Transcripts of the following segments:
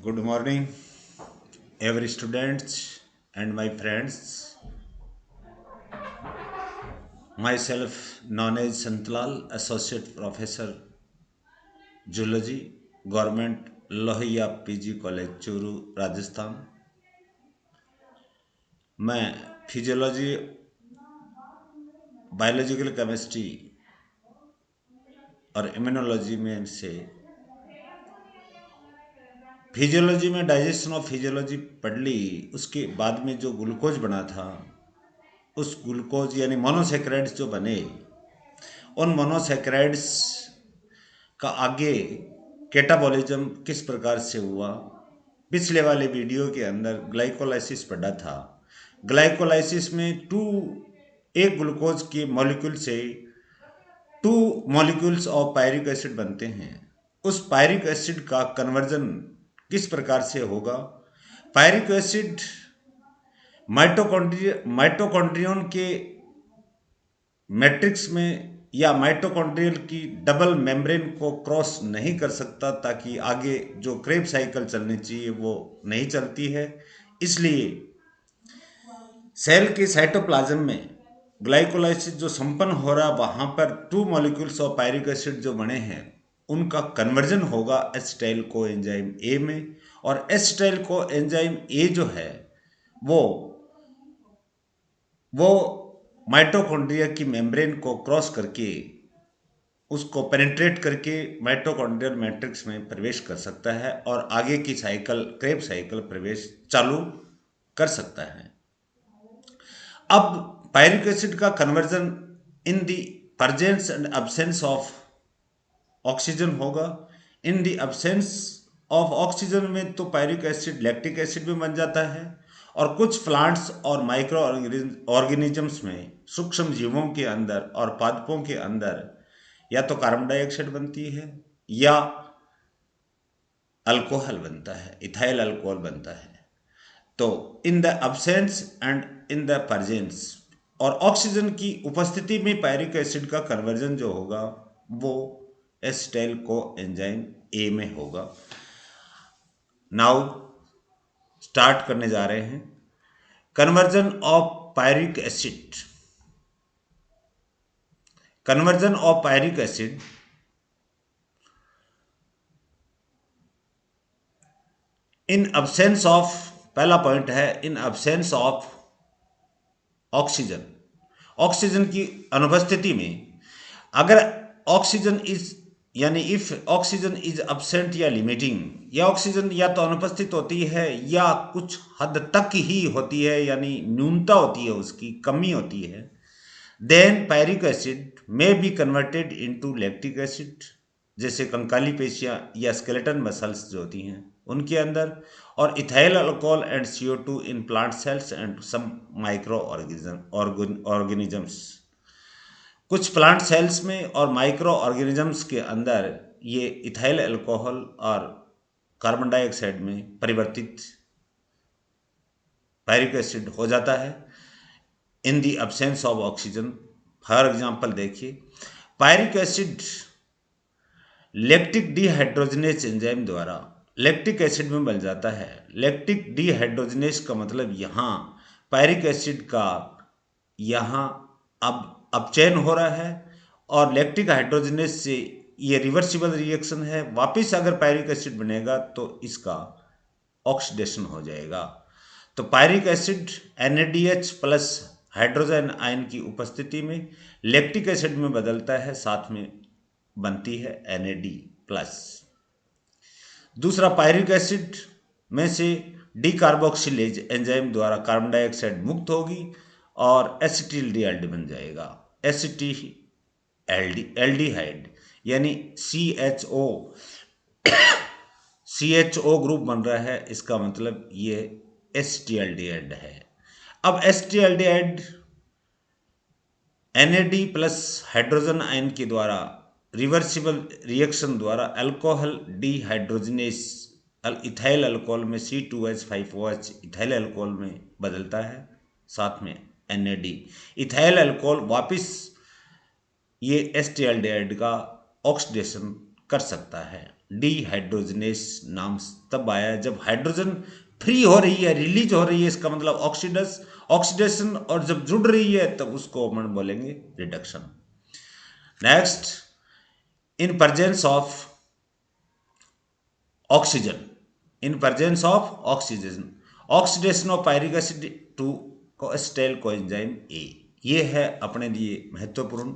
Good morning, every students and my friends. Myself, known as Santlal, Associate Professor, Zoology, Government Lohia PG college Churu Rajasthan. मैं physiology, biological chemistry और immunology में से physiology में digestion of physiology पढ़ ली। उसके बाद में जो ग्लूकोज बना था, उस ग्लूकोज यानी मोनोसेक्राइड्स जो बने, उन मोनोसेक्राइड्स का आगे कैटाबॉलिज्म किस प्रकार से हुआ। पिछले वाले वीडियो के अंदर ग्लाइकोलाइसिस पढ़ा था। ग्लाइकोलाइसिस में एक ग्लूकोज के मॉलिक्यूल से 2 मॉलिक्यूल्स ऑफ पायरिक एसिड बनते हैं। उस पायरिक एसिड का कन्वर्जन किस प्रकार से होगा। पायरिक एसिड माइटोकॉन्ड्रियन के मैट्रिक्स में या माइटोकॉन्ड्रियल की डबल मेम्ब्रेन को क्रॉस नहीं कर सकता, ताकि आगे जो क्रेब साइकिल चलनी चाहिए वो नहीं चलती है। इसलिए सेल के साइटोप्लाज्म में ग्लाइकोलाइसिस जो संपन्न हो रहा, वहां पर 2 मॉलिक्यूल्स ऑफ पायरिक एसिड जो बने हैं, उनका कन्वर्जन होगा एसिटाइल कोएंजाइम ए में। और एसिटाइल कोएंजाइम ए जो है वो माइटोकॉन्ड्रिया की मेम्ब्रेन को क्रॉस करके, उसको पेनिट्रेट करके माइटोकॉन्ड्रियल मैट्रिक्स में प्रवेश कर सकता है और आगे की साइकिल, क्रेब साइकिल प्रवेश चालू कर सकता है। अब पायरिक एसिड का conversion in the presence and absence of oxygen होगा। In the absence of oxygen में तो पायरिक एसिड लैक्टिक एसिड भी बन जाता है, और कुछ प्लांट्स और माइक्रो ऑर्गेनिजम्स में, सूक्ष्म जीवों के अंदर और पादपों के अंदर या तो कार्बन डाइऑक्साइड बनती है या अल्कोहल बनता है, इथाइल अल्कोहल बनता है। तो इन the absence and in the presence और ऑक्सीजन की उपस्थिति में पायरिक एसिड का कन्वर्जन जो होगा वो एसिटाइल कोएंजाइम ए में होगा। नाउ स्टार्ट करने जा रहे हैं। Conversion of pyruvic acid. Conversion of pyruvic acid in absence of, पहला पॉइंट है इन अब्सेंस ऑफ ऑक्सीजन। ऑक्सीजन की अनुपस्थिति में, अगर ऑक्सीजन इज यानी इफ ऑक्सीजन इज अब्सेंट या लिमिटिंग, या ऑक्सीजन या तो अनुपस्थित होती है या कुछ हद तक ही होती है, यानी न्यूनता होती है, उसकी कमी होती है, देन पायरिक एसिड में be converted into lactic acid, जैसे कंकाली पेशियां या स्केलेटन मसल्स जो होती हैं उनके अंदर, और ethyl alcohol and CO2 in plant cells and some micro organisms. कुछ प्लांट सेल्स में और माइक्रो ऑर्गेनिजम्स के अंदर ये इथाइल अल्कोहल और कार्बन डाइऑक्साइड में परिवर्तित पायरिक एसिड हो जाता है in the absence of oxygen. For example देखिए, pyruvic acid lactic dehydrogenase enzyme द्वारा लैक्टिक एसिड में बन जाता है। लैक्टिक डिहाइड्रोजनेज का मतलब यहाँ पायरिक एसिड का यहाँ अब अपचयन हो रहा है, और लैक्टिक हाइड्रोजनेज से ये रिवर्सिबल रिएक्शन है। वापस अगर पायरिक एसिड बनेगा तो इसका ऑक्सीडेशन हो जाएगा। तो pyruvic acid NaDH plus hydrogen ion की उपस्थिति में लैक्टिक एसिड में बदलता है, साथ में बनती है NaD प्लस। दूसरा, पायरिक एसिड में से डीकार्बोक्सिलेज एंजाइम द्वारा कार्बन डाइऑक्साइड मुक्त होगी और एसिटिल्डिहाइड बन जाएगा। एल्डिहाइड यानी CHO ग्रुप बन रहा है, इसका मतलब ये एसिटिल्डिहाइड है। अब एसिटिल्डिहाइड NaD प्लस हाइड्रोजन आयन के द्वारा रिवर्सिबल रिएक्शन द्वारा अल्कोहल डिहाइड्रोजनेस इथाइल अल्कोहल में C2H5OH इथाइल अल्कोहल में बदलता है, साथ में NaD। इथाइल अल्कोहल वापस ये एसिटिल्डिहाइड का ऑक्सीडेशन कर सकता है। डीहाइड्रोजनेस नाम तब आया जब हाइड्रोजन फ्री हो रही है, रिलीज हो रही है, इसका मतलब ऑक्सीडेशन, और जब जुड़ रही है तब उसको अपन बोलेंगे reduction. Next, in presence of oxygen, in presence of oxygen, oxidation of pyruvic acid to acetyl coenzyme A, ये है अपने लिए महत्वपूर्ण।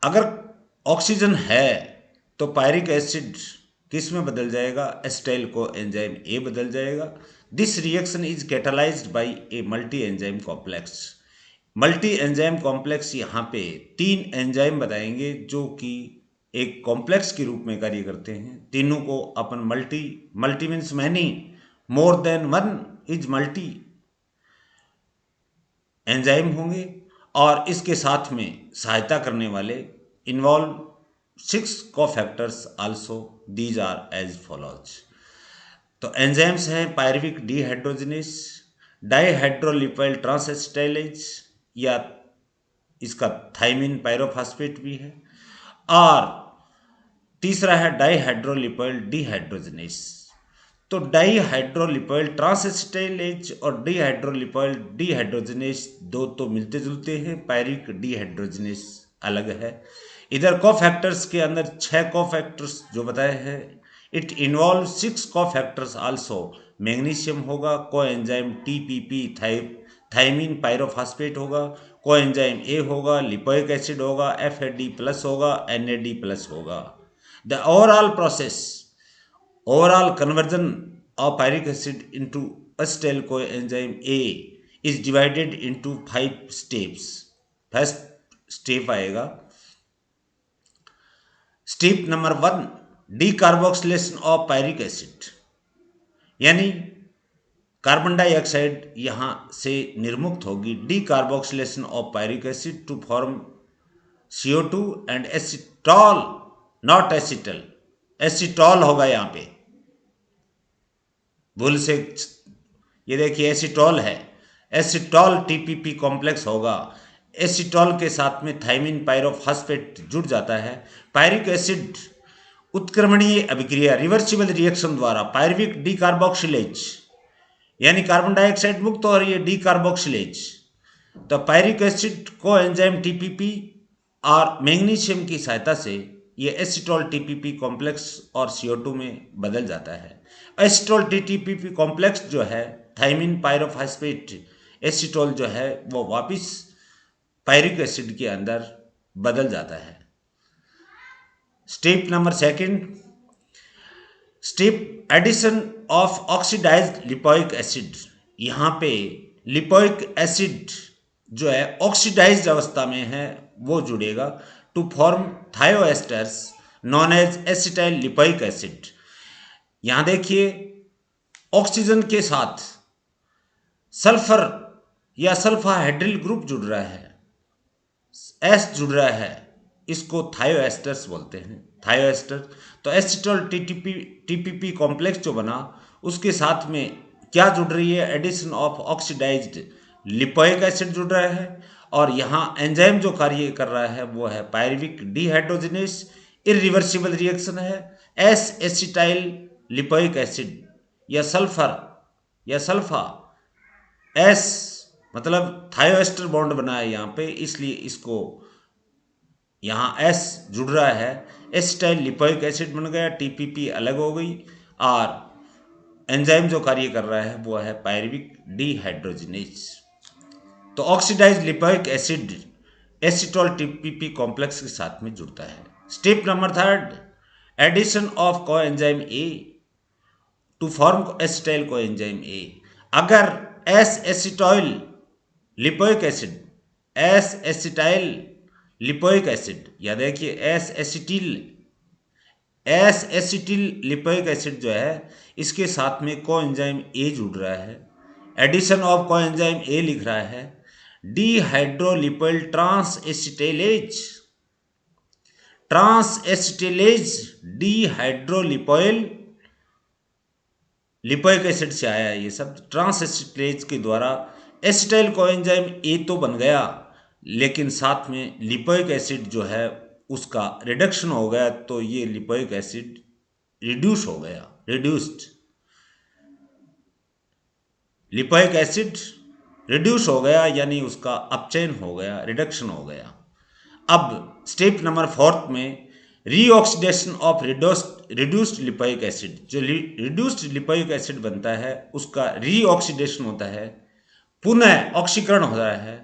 अगर ऑक्सीजन है तो पायरिक एसिड किस में बदल जाएगा, एसिटाइल को एंजाइम ए बदल जाएगा। This reaction is catalysed by a multi enzyme complex. Multi enzyme complex यहाँ पे 3 एंजाइम बताएंगे जो कि एक कॉम्प्लेक्स के रूप में कार्य करते हैं। तीनों को अपन multi means many, more than one is multi enzyme होंगे, और इसके साथ में सहायता करने वाले involve 6 cofactors also, these are as follows. तो एंजाइम्स हैं पायरुविक डीहाइड्रोजनेस, डाईहाइड्रोलिपाइल ट्रांसएसिटाइलेज, या इसका थाइमिन पायरोफॉस्फेट भी है, और तीसरा है डाईहाइड्रोलिपाइल डीहाइड्रोजनेस। तो डाईहाइड्रोलिपाइल ट्रांसएसिटाइलेज और डाईहाइड्रोलिपाइल डीहाइड्रोजनेस दो तो मिलते जुलते हैं, पायरिक डीहाइड्रोजनेस अलग है। इधर कोफैक्टर्स के अंदर 6 कोफैक्टर्स जो बताए हैं, it involve 6 cofactors also. Magnesium होगा, कोएंजाइम टीपीपी थाइमिन पायरोफॉस्फेट होगा, कोएंजाइम ए होगा, लिपोइक एसिड होगा, एफएडी प्लस होगा, एनएडी प्लस होगा। The overall conversion of pyric acid into acetyl coenzyme A is divided into 5 steps. First step आएगा, step number 1, decarboxylation of pyruvic acid, यानी carbon dioxide यहां से निर्मुक्त होगी। Decarboxylation of pyruvic acid to form CO2 and acetol, not acetal, acetol होगा यहां पे, भूल से ये देखिए एसिटॉल है, एसिटॉल टीपीपी कॉम्प्लेक्स होगा। एसिटॉल के साथ में थाइमिन पायरोफॉस्फेट जुड़ जाता है। पायरिक एसिड उत्क्रमणीय अभिक्रिया, रिवर्सिबल रिएक्शन द्वारा पायरुविक डीकार्बोक्सिलेज, यानी कार्बन डाइऑक्साइड मुक्त हो रही है, डीकार्बोक्सिलेज, तो पायरिक एसिड को एंजाइम टीपीपी और मैग्नीशियम की सहायता से ये एसिटॉल टीपीपी कॉम्प्लेक्स और CO2 में बदल जाता है। एसिटॉल टीपीपी कॉम्प्लेक्स जो है थाइमिन पायरोफॉस्फेट एसिटॉल जो है वो वापस पायरिक एसिड के अंदर बदल जाता है। Step number 2, step addition of oxidised lipoic acid. यहाँ पे लिपोइक एसिड जो है ऑक्सीडाइज्ड अवस्था में है वो जुड़ेगा to form thioesters known as acetyl lipoic acid. यहां देखिए ऑक्सीजन के साथ सल्फर या सल्फा हाइड्रिल ग्रुप जुड़ रहा है, एस जुड़ रहा है, इसको थायोएस्टर्स बोलते हैं, थायोएस्टर। तो एसिटॉल टीपीपी कॉम्प्लेक्स जो बना उसके साथ में क्या जुड़ रही है, addition of oxidised lipoic acid जुड़ रहा है, और यहाँ एंजाइम जो कार्य कर रहा है वो है पायरुविक डीहाइड्रोजनेस, इरिवर्सिबल रिएक्शन है, एस एसिटाइल लिपोइक एसिड या सल्फा एस मतलब थायोएस्टर बॉन्ड बना है यहाँ पे, इसलिए इसको यहाँ एस जुड़ रहा है, एसिटाइल लिपोइक एसिड बन गया, टीपीपी अलग हो गई, और एंजाइम जो कार्य कर रहा है वो है पायरुविक डीहाइड्रोजनेस। तो oxidized lipoic acid acetol TPP complex के साथ में जुड़ता है। Step number 3, addition of coenzyme A to form acetyl coenzyme A. अगर एस एसिटाइल लिपोइक एसिड या देखिए एस एसिटिल लिपोइक एसिड जो है इसके साथ में कोएंजाइम ए जुड़ रहा है, एडिशन ऑफ कोएंजाइम ए लिख रहा है, डीहाइड्रोलिपाइल ट्रांसएसिटेलेज डीहाइड्रोलिपाइल लिपोइक एसिड से आया है ये शब्द। ट्रांसएसिटेलेज के द्वारा एसिटाइल कोएंजाइम ए तो बन गया, लेकिन साथ में लिपोइक एसिड जो है उसका रिडक्शन हो गया, तो ये लिपोइक एसिड रिड्यूस हो गया, रिड्यूस्ड लिपोइक एसिड रिड्यूस हो गया, यानी उसका अपचयन हो गया, रिडक्शन हो गया। अब स्टेप नंबर 4 में रीऑक्सीडेशन ऑफ रिड्यूस्ड लिपोइक एसिड, जो रिड्यूस्ड लिपोइक एसिड बनता है उसका रीऑक्सीडेशन होता है, पुनः ऑक्सीकरण होता है।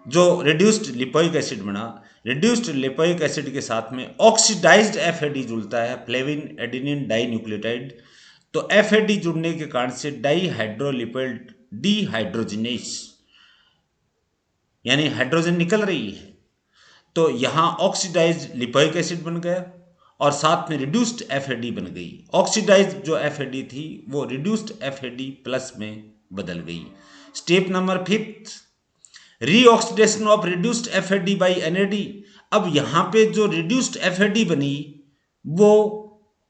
जो रिड्यूस्ड लिपोइक एसिड बना, रिड्यूस्ड लिपोइक एसिड के साथ में ऑक्सीडाइज्ड एफएडी जुड़ता है, फ्लेविन एडेनिन डाई न्यूक्लियोटाइड। तो एफएडी जुड़ने के कारण से डाईहाइड्रोलिपिड डिहाइड्रोजिनेस, यानी हाइड्रोजन निकल रही है, तो यहां ऑक्सीडाइज्ड लिपोइक एसिड बन गया और साथ में रिड्यूस्ड एफएडी बन गई। ऑक्सीडाइज्ड जो एफएडी थी वो रिड्यूस्ड एफएडी प्लस में बदल गई। Step number 5, reoxidation of reduced FAD by NAD. अब यहां पे जो रिड्यूस्ड एफएडी बनी वो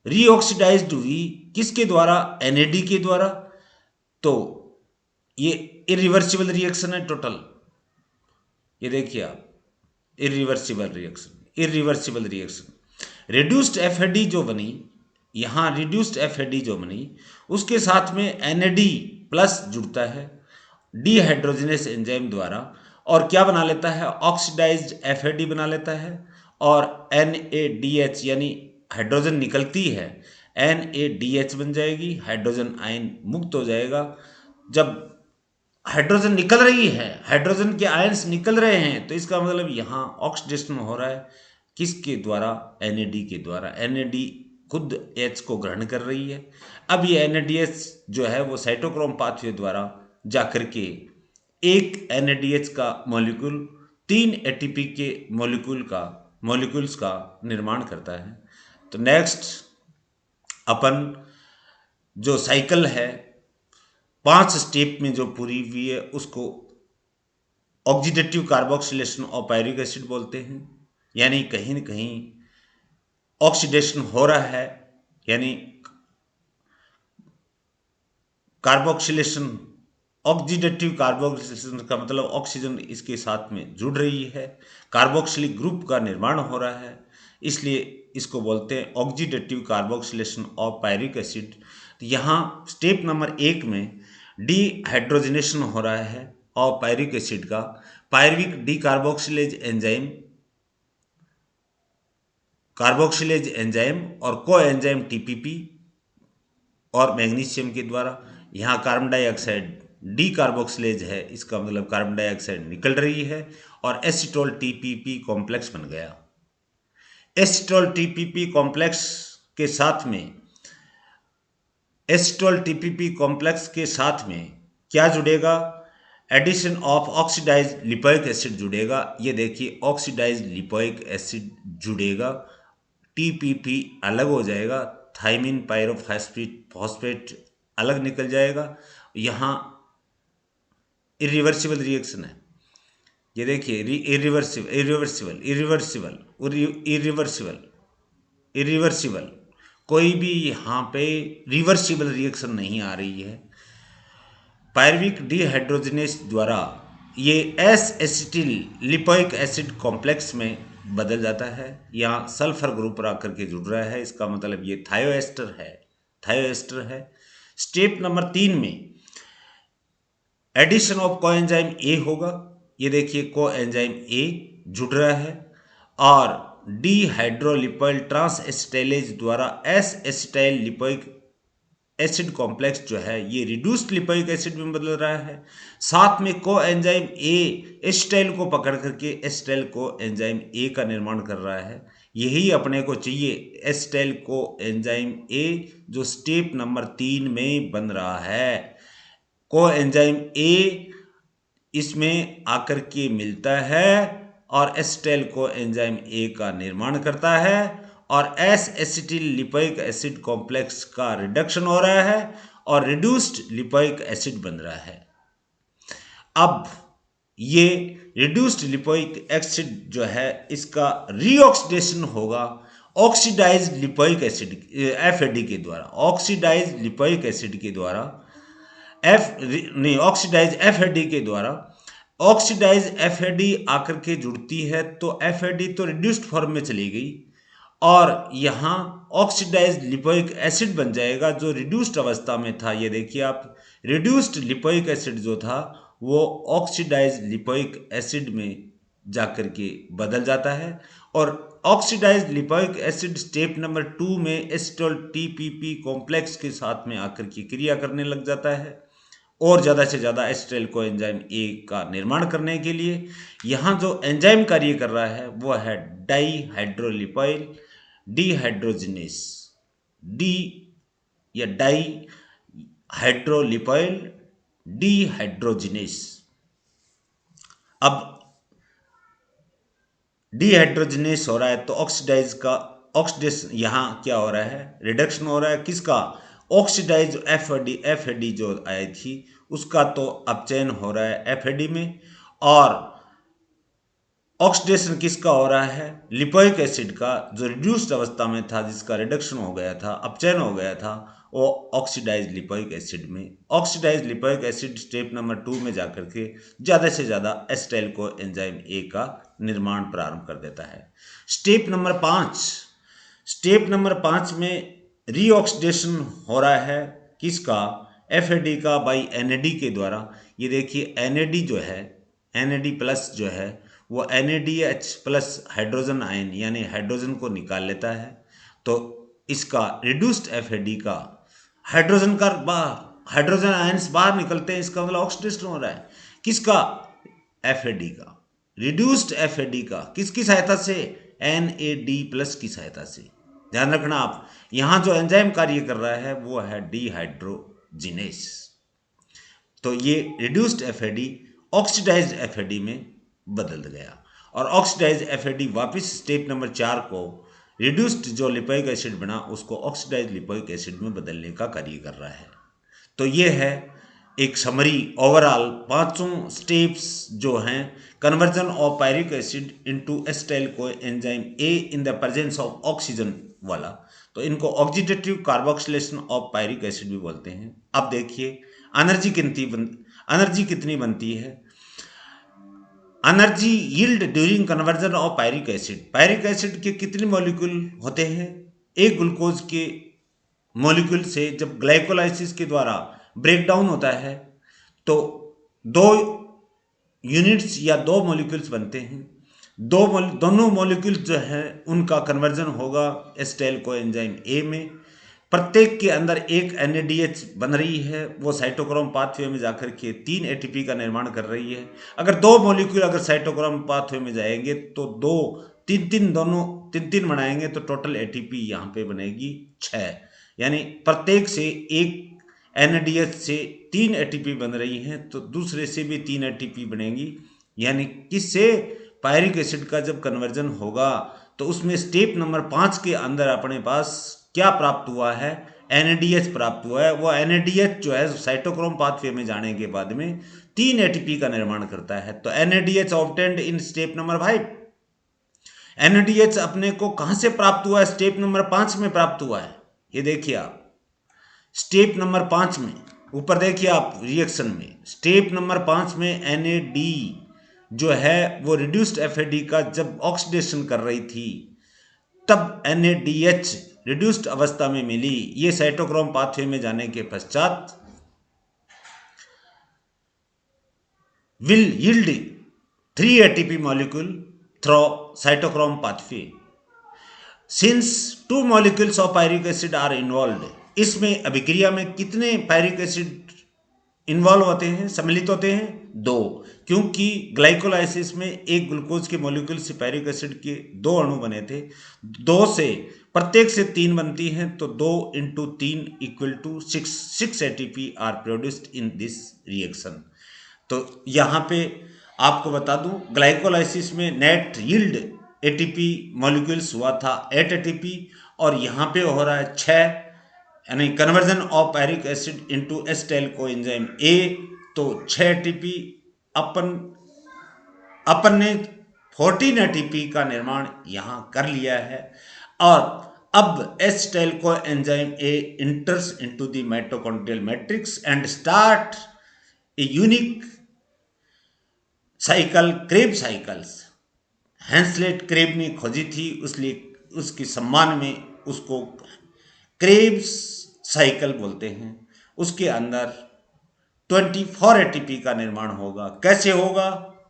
रीऑक्सीडाइज्ड हुई, किसके द्वारा? एनएडी के द्वारा। तो ये इरिवर्सिबल रिएक्शन है टोटल, ये देखिए आप, इरिवर्सिबल रिएक्शन। रिड्यूस्ड एफएडी जो बनी, यहां रिड्यूस्ड एफएडी जो बनी उसके साथ में एनएडी प्लस जुड़ता है डिहाइड्रोजिनेस एंजाइम द्वारा, और क्या बना लेता है? ऑक्सीडाइज्ड एफएडी बना लेता है, और NaDH यानी हाइड्रोजन निकलती है, NaDH बन जाएगी, हाइड्रोजन आयन मुक्त हो जाएगा। जब हाइड्रोजन निकल रही है, हाइड्रोजन के आयन्स निकल रहे हैं, तो इसका मतलब यहाँ ऑक्सीडेशन हो रहा है, किसके द्वारा? NAD के द्वारा। NAD खुद H को ग्रहण कर रही है। अब ये NADH जो है वो साइटोक्रोम पाथवे द्वारा जाकर के एक NADH का मॉलिक्यूल 3 ATP के मॉलिक्यूल्स का निर्माण करता है। तो नेक्स्ट अपन जो साइकिल है 5 स्टेप में जो पूरी हुई है उसको oxidative carboxylation of pyruvic acid बोलते हैं, यानी कहीं न कहीं ऑक्सीडेशन हो रहा है, यानी कार्बोक्सिलेशन, ऑक्सीडेटिव कार्बोक्सिलेशन का मतलब ऑक्सीजन इसके साथ में जुड़ रही है, कार्बोक्सिलिक ग्रुप का निर्माण हो रहा है, इसलिए इसको बोलते हैं oxidative carboxylation of pyruvic acid. तो यहाँ स्टेप नंबर 1 में डिहाइड्रोजनेशन हो रहा है और पायरिक एसिड का, पायरिक डीकार्बोक्सिलेज एंजाइम, कार्बोक्सिलेज एंजाइम और को एंजाइम TPP और मैग्नीशियम के द्वारा। यहाँ कार्बन डाइऑक्साइड डीकार्बोक्सिलेज है, इसका मतलब कार्बन डाइऑक्साइड निकल रही है और एसिटोल TPP कॉम्प्लेक्स बन गया। एसिटोल TPP कॉम्प्लेक्स के साथ में, एसिटोल TPP कॉम्प्लेक्स के साथ में क्या जुड़ेगा? Addition of oxidised lipoic acid जुड़ेगा। ये देखिए ऑक्सीडाइज्ड लिपोइक एसिड जुड़ेगा, TPP अलग हो जाएगा, थाइमिन पायरोफॉस्फेट अलग निकल जाएगा। यहाँ इरिवर्सिबल रिएक्शन है, ये देखिए इरिवर्सिबल, कोई भी यहाँ पे रिवर्सिबल रिएक्शन नहीं आ रही है। पायरुविक डिहाइड्रोजनेस द्वारा ये S acetyl lipoic acid complex में बदल जाता है, यहाँ सल्फर ग्रुप आकर के जुड़ रहा है, इसका मतलब ये थायोएस्टर है। स्टेप नंबर 3 में एडिशन ऑफ कोएंजाइम ए होगा, ये देखिए कोएंजाइम ए जुड़ रहा है और डिहाइड्रोलिपोइल ट्रांस एसिटाइलेज द्वारा S acetyl lipoic acid complex जो है ये रिड्यूस्ड लिपोइक एसिड में बदल रहा है। साथ में कोएंजाइम ए एसिटाइल को पकड़ करके एसिटाइल कोएंजाइम ए का निर्माण कर रहा है। यही अपने को चाहिए, एसिटाइल कोएंजाइम ए जो स्टेप नंबर 3 में बन रहा है। कोएंजाइम ए इसमें आकर के मिलता है और एसिटाइल कोएंजाइम ए का निर्माण करता है और S acetyl lipoic acid complex का रिडक्शन हो रहा है और रिड्यूस्ड लिपोइक एसिड बन रहा है। अब ये रिड्यूस्ड लिपोइक एसिड जो है इसका रीऑक्सीडेशन होगा ऑक्सीडाइज्ड लिपोइक एसिड एफएडी के द्वारा, ऑक्सीडाइज्ड लिपोइक एसिड के द्वारा ऑक्सीडाइज एफएडी के द्वारा ऑक्सीडाइज एफएडी आकर के जुड़ती है तो एफएडी तो रिड्यूस्ड फॉर्म में चली गई और यहाँ ऑक्सीडाइज लिपोइक एसिड बन जाएगा जो रिड्यूस्ड अवस्था में था। ये देखिए आप, रिड्यूस्ड लिपोइक एसिड जो था वो ऑक्सीडाइज लिपोइक एसिड में जाकर के बदल जाता है और oxidise lipoic acid step number 2 में एसिटोल टीपीपी कॉम्प्लेक्स के साथ में आकर के क्रिया करने लग जाता है और ज़्यादा से ज़्यादा एसिटाइल कोएंजाइम ए का निर्माण करने के लिए यहाँ जो एंजाइम कार्य कर रहा है वो है डाईहाइड्रोलिपाइल डिहाइड्रोजिनेस, डी या डाई हाइड्रोलिपाइल डिहाइड्रोजिनेस। अब डिहाइड्रोजिनेस हो रहा है तो ऑक्सीडाइज का ऑक्सीडेशन यहाँ क्या हो रहा है, रिडक्शन हो रहा है किसका, ऑक्सीडाइज एफ ए डी जो आई थी उसका तो अपचयन हो रहा है एफ ए डी में और ऑक्सीडेशन किसका हो रहा है, लिपोइक एसिड का जो रिड्यूस्ड अवस्था में था जिसका रिडक्शन हो गया था, अपचयन हो गया था, वो ऑक्सीडाइज लिपोइक एसिड में, oxidise lipoic acid step number 2 में जाकर के ज़्यादा से ज़्यादा एसिटाइल को एंजाइम ए का निर्माण प्रारंभ कर देता है। स्टेप नंबर 5 में रीऑक्सीडेशन हो रहा है किसका, एफ ए डी का बाई एन ए डी के द्वारा। ये देखिए एन ए डी जो है, एन ए डी प्लस जो है वो NADH प्लस हाइड्रोजन आयन यानी हाइड्रोजन को निकाल लेता है तो इसका रिड्यूस्ड एफएडी का हाइड्रोजन आयन्स बाहर निकलते हैं, इसका मतलब ऑक्सीडेशन हो रहा है किसका, एफएडी का, रिड्यूस्ड एफएडी का, किसकी सहायता से, NAD प्लस की सहायता से। ध्यान रखना आप, यहां जो एंजाइम कार्य कर रहा है वो है डिहाइड्रोजिनेस। तो ये रिड्यूस्ड एफएडी ऑक्सीडाइज्ड एफएडी में बदल गया और ऑक्सीडाइज एफएडी वापस स्टेप नंबर 4 को रिड्यूस्ड जो लिपोइक एसिड बना उसको ऑक्सीडाइज लिपोइक एसिड में बदलने का कार्य कर रहा है। तो ये है एक समरी ओवरऑल पांचों स्टेप्स जो हैं conversion of pyruvic acid into acetyl co enzyme A in the presence of oxygen वाला, तो इनको oxidative carboxylation of pyruvic acid भी बोलते हैं। अब देखिए एनर्जी कितनी बनती है, energy yield during conversion of pyruvic acid, pyruvic acid के कितने मॉलिक्यूल होते हैं, एक ग्लूकोज के मॉलिक्यूल से जब ग्लाइकोलाइसिस के द्वारा ब्रेक डाउन होता है तो 2 यूनिट्स या 2 मॉलिक्यूल्स बनते हैं, दोनों मॉलिक्यूल्स जो हैं उनका कन्वर्जन होगा एसिटाइल कोएंजाइम ए में, प्रत्येक के अंदर एक NADH बन रही है, वो साइटोक्रोम पाथवे में जाकर के 3 ATP का निर्माण कर रही है। अगर 2 मॉलिक्यूल अगर साइटोक्रोम पाथवे में जाएंगे तो 3 बनाएंगे तो टोटल ATP यहाँ पे बनेगी 6, यानी प्रत्येक से एक NADH से 3 ATP बन रही हैं तो दूसरे से भी 3 ATP बनेगी, यानी किससे, पायरिक एसिड का जब कन्वर्जन होगा तो उसमें स्टेप नंबर 5 के अंदर अपने पास क्या प्राप्त हुआ है, NADH प्राप्त हुआ है। वो NADH जो है साइटोक्रोम पाथवे में जाने के बाद में 3 ATP का निर्माण करता है। तो NADH obtained in step number 5, NADH अपने को कहां से प्राप्त हुआ है, स्टेप नंबर 5 में प्राप्त हुआ है। ये देखिए आप स्टेप नंबर 5 में ऊपर देखिए आप रिएक्शन में स्टेप नंबर 5 में NAD जो है वो रिड्यूस्ड एफएडी का जब ऑक्सीडेशन कर रही थी तब NADH रिड्यूस्ड अवस्था में मिली, ये साइटोक्रोम पाथवे में जाने के पश्चात will yield 3 ATP molecule through cytochrome pathway since 2 molecules of pyric acid are involved। इसमें अभिक्रिया में कितने पायरिक एसिड इन्वॉल्व होते हैं, सम्मिलित होते हैं, 2, क्योंकि ग्लाइकोलाइसिस में एक ग्लूकोज के मॉलिक्यूल से पायरिक एसिड के 2 अणु बने थे, 2 से प्रत्येक से 3 बनती हैं तो 2 × 3 = 6 ATP are produced in this reaction. तो यहाँ पे आपको बता दूं ग्लाइकोलाइसिस में नेट यील्ड ATP मॉलिक्यूल्स हुआ था 8 ATP और यहाँ पे हो रहा है 6, यानी conversion of pyruvic acid into acetyl coenzyme ए, तो 6 ATP अपन ने 14 ATP का निर्माण यहाँ कर लिया है और अब acetyl coenzyme A enters into the mitochondrial matrix and start a unique cycle Kreb cycles हैंसलेट क्रेब ने खोजी थी, इसलिए उसके सम्मान में उसको क्रेब्स साइकिल बोलते हैं। उसके अंदर 24 ATP का निर्माण होगा। कैसे होगा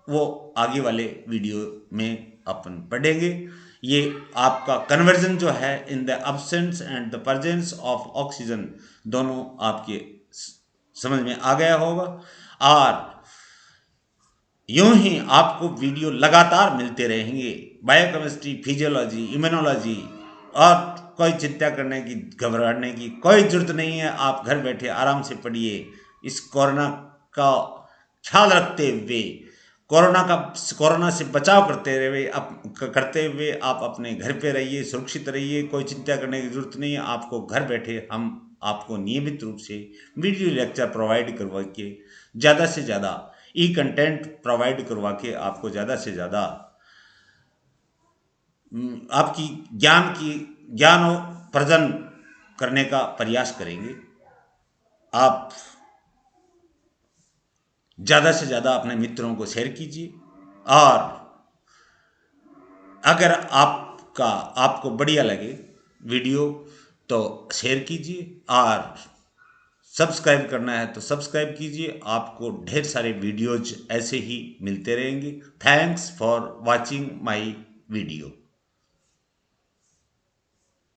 वो आगे वाले वीडियो में अपन पढ़ेंगे। ये आपका कन्वर्जन जो है in the absence and the presence of oxygen दोनों आपके समझ में आ गया होगा। और यूं ही आपको वीडियो लगातार मिलते रहेंगे, बायोकेमिस्ट्री, फिजियोलॉजी, इम्यूनोलॉजी। और कोई चिंता करने की, घबराने की कोई जरूरत नहीं है। आप घर बैठे आराम से पढ़िए। इस कोरोना का ख्याल रखते हुए, कोरोना से बचाव करते हुए आप अपने घर पे रहिए, सुरक्षित रहिए। कोई चिंता करने की जरूरत नहीं है। आपको घर बैठे हम आपको नियमित रूप से वीडियो लेक्चर प्रोवाइड करवा के ज़्यादा से ज़्यादा ई कंटेंट प्रोवाइड करवा के आपको ज़्यादा से ज़्यादा आपकी ज्ञान प्रदान करने का प्रयास करेंगे। आप ज़्यादा से ज़्यादा अपने मित्रों को शेयर कीजिए। और अगर आपको बढ़िया लगे वीडियो तो शेयर कीजिए, और सब्सक्राइब करना है तो सब्सक्राइब कीजिए। आपको ढेर सारे वीडियोज ऐसे ही मिलते रहेंगे। Thanks for watching my video.